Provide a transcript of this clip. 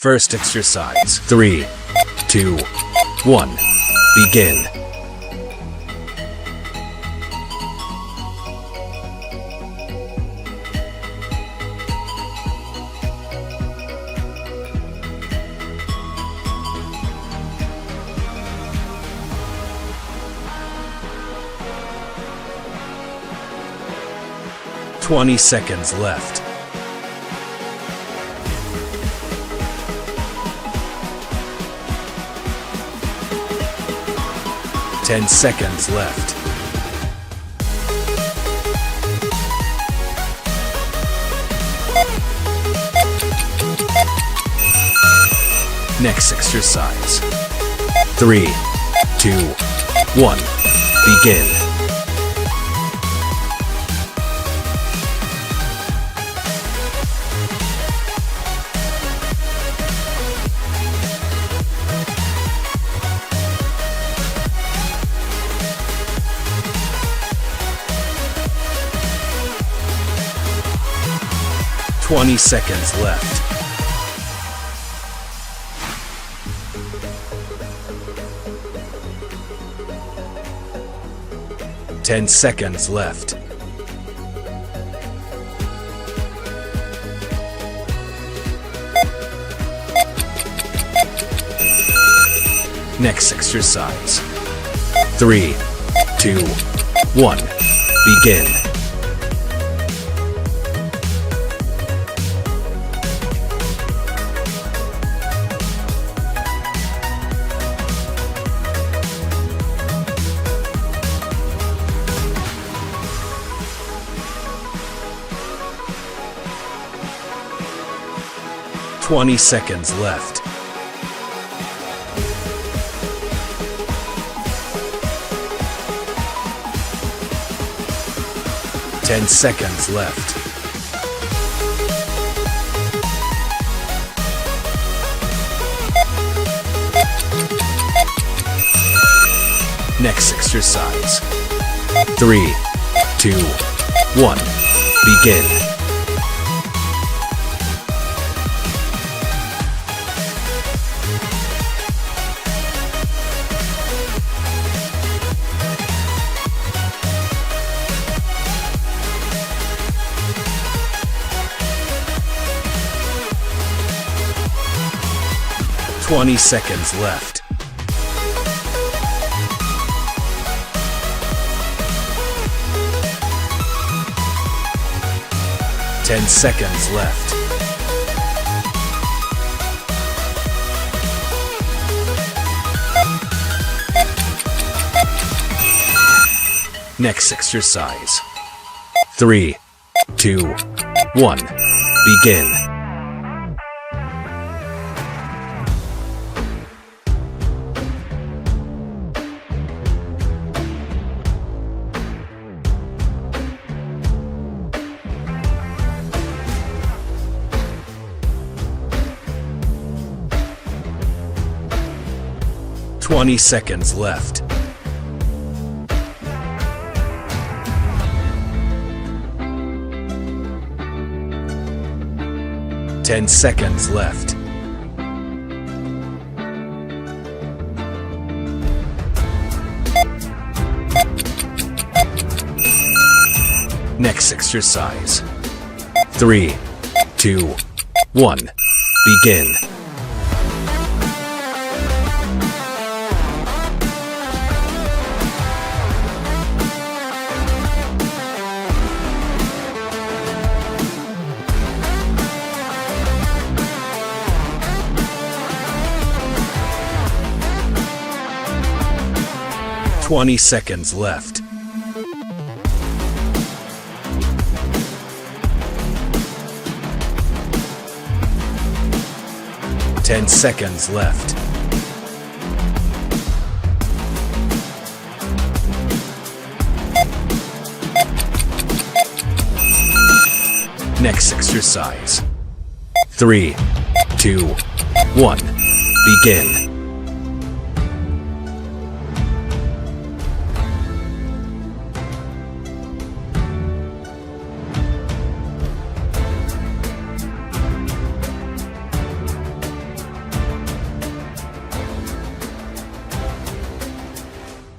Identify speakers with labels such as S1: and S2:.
S1: First exercise. 3, 2, 1. Begin. "20 seconds left. "10 seconds left. Next exercise. 3, 2, 1. Begin. "20 seconds left. "10 seconds left. Next exercise. 3, 2, 1. Begin. "20 seconds left. "10 seconds left. Next exercise. 3, 2, 1. Begin. "20 seconds left. "10 seconds left. Next exercise. 3, 2, 1. Begin. "20 seconds left. 10 seconds left. Next exercise. 3, 2, 1. Begin. "20 seconds left. 10 seconds left. Next exercise. 3, 2, 1. Begin.